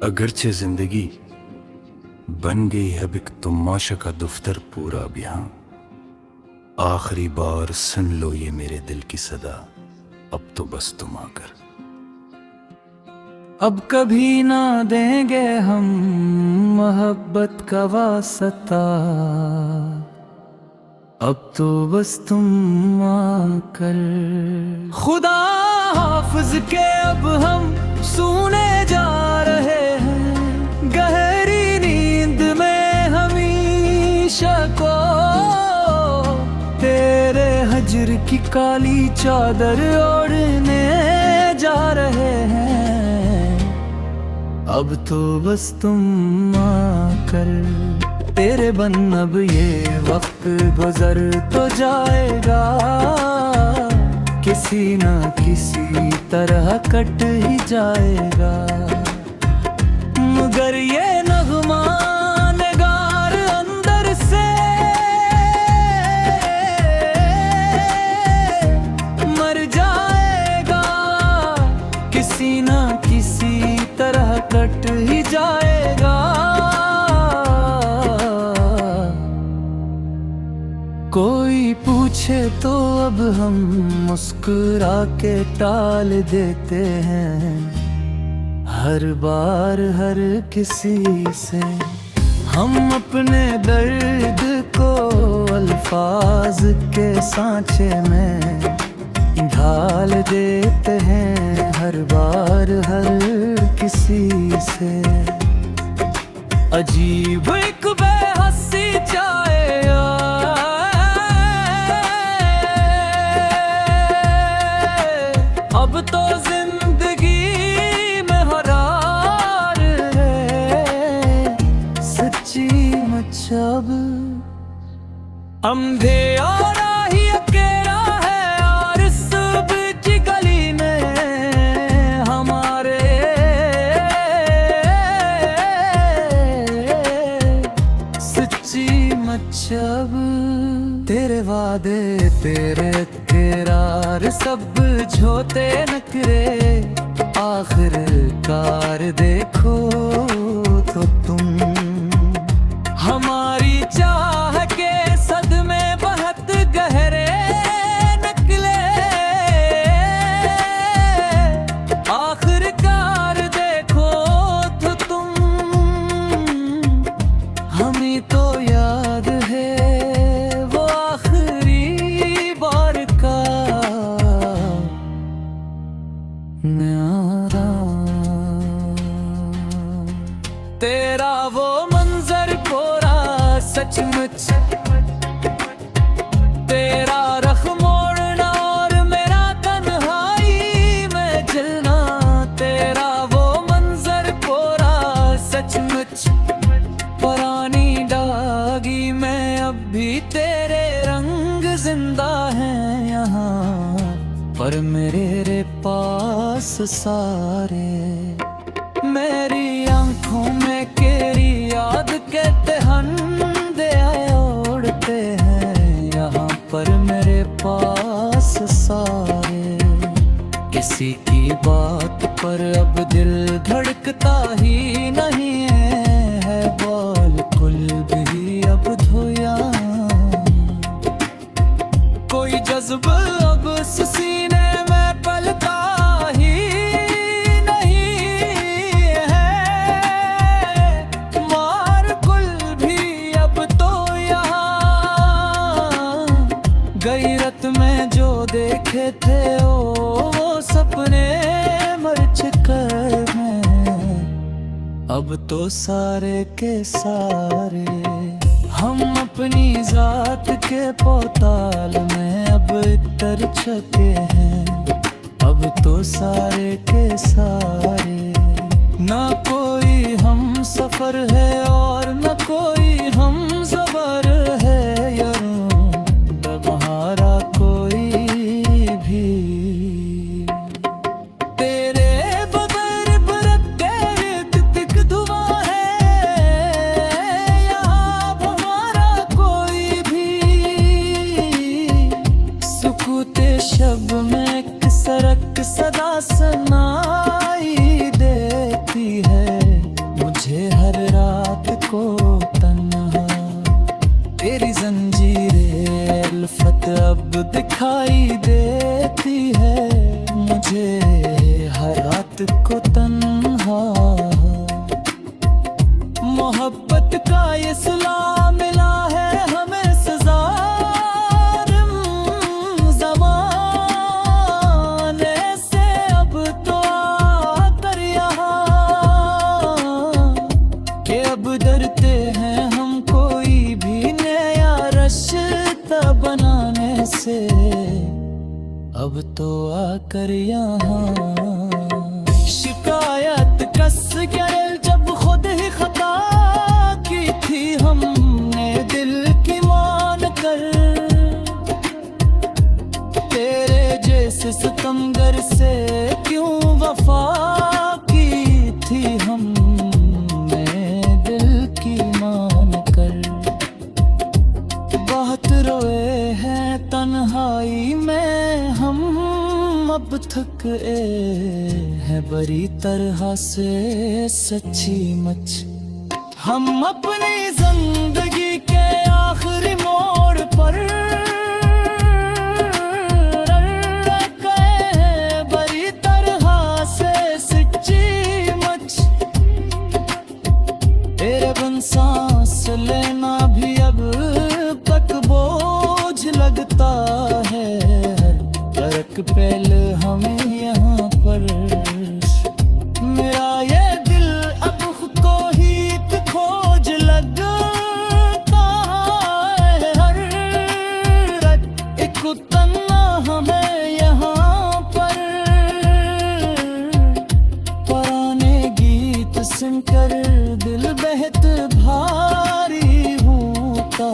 अगरचे जिंदगी बन गई अब एक तमाशा का दफ्तर पूरा अब यहाँ। आखिरी बार सुन लो ये मेरे दिल की सदा, अब तो बस तुम आकर। अब कभी ना देंगे हम मोहब्बत का वास्ता, अब तो बस तुम आकर। खुदा हाफिज के अब हम सोने जा रहे हैं, गहरी नींद में हमेशा को तेरे हजर की काली चादर ओढ़ने जा रहे हैं। अब तो बस तुम आकर, तेरे बन अब ये वक्त गुजर तो जाएगा, किसी ना किसी तरह कट ही जाएगा। मगर ये नगमा निगार अंदर से मर जाएगा, किसी ना किसी तरह कट ही जाएगा। कोई पूछे तो अब हम मुस्कुरा के टाल देते हैं, हर बार हर किसी से हम अपने दर्द को अल्फाज के सांचे में ढाल देते हैं, हर बार हर किसी से। अजीब एक बेहसी चाहे अब तो जिंदगी में हरार है, सच्ची मचब अंधे और ही अकेला है, और इस की गली में हमारे सच्ची मचब। तेरे वादे तेरे करार सब झोते नखरे, आखिरकार देखो तो तुम हमारी चाह के सदमे बहुत गहरे निकले। आखिरकार देखो तो तुम, हमें तो याद है वो आखिरी बार का न्यारा। तेरा वो मंजर पूरा सचमुच, तेरा रख मोड़ना और मेरा तन्हाई में जलना, तेरा वो मंजर पूरा सचमुच। पुरानी डागी में अब भी तेरे रंग जिंदा हैं यहाँ, पर मेरे पास सारे मेरी आंखों में केरी याद के तिहंदे ओढ़ते हैं यहाँ, पर मेरे पास सारे। किसी की बात पर अब दिल धड़कता ही नहीं है, बिल्कुल भी अब धोया। कोई जज्बा अब सीने में पलता ही नहीं है, मार कुल भी अब तो यहाँ। गैरत में जो देखे थे वो सपने मर चुके हैं, अब तो सारे के सारे हम अपनी जात के पोताल में अब इतर चुके हैं। अब तो सारे के सारे, ना कोई हम सफर है और न कोई हम सबर है यारों, तुम्हारा कोई भी। तेरे बगैर बरत तेरे तिक धुआं है यहाँ, हमारा कोई भी। सुकूते शब में सरक सदा सुनाई देती है, दिखाई देती है मुझे हर रात को तन्हा। मोहब्बत का ये सिला मिला है हमें सजा ज़माने से। अब तो आकर यहाँ कि अब डरते हैं हम कोई भी नया रिश्ता बनाने से। अब तो आकर यहाँ शिकायत कस करे जब खुद ही खता की थी हमने दिल की मान कर। तेरे जैसे सितमगर से क्यों वफा की थी हमने दिल की मान कर। बहुत रोए हैं तन्हाई में हम, अब थक हैं बड़ी तरह से सच्ची मच। हम अपनी जिंदगी के आखिरी मोड़ पर गए बड़ी तरह से सच्ची मच। तेरे बिन सांस लेना भी अब तक बोझ लगता है। फर्क पहल हमें यहाँ पर। मेरा ये दिल अब खुद को ही खोज लगता है। हर रात एक तन्हा हमें यहाँ पर। पुराने गीत सुनकर दिल बेहद भारी होता।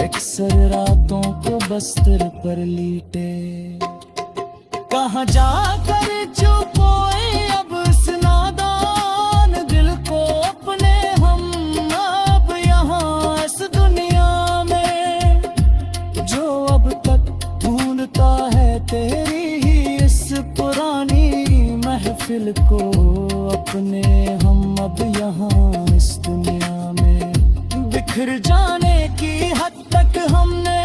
अक्सर रातों को बस्तर पर लीटे। कहाँ जाकर छुपोए अब इस नादान दिल को अपने हम। अब यहाँ इस दुनिया में जो अब तक ढूंढता है तेरी ही इस पुरानी महफिल को अपने हम। अब यहाँ इस दुनिया में बिखर जाने की हद तक हमने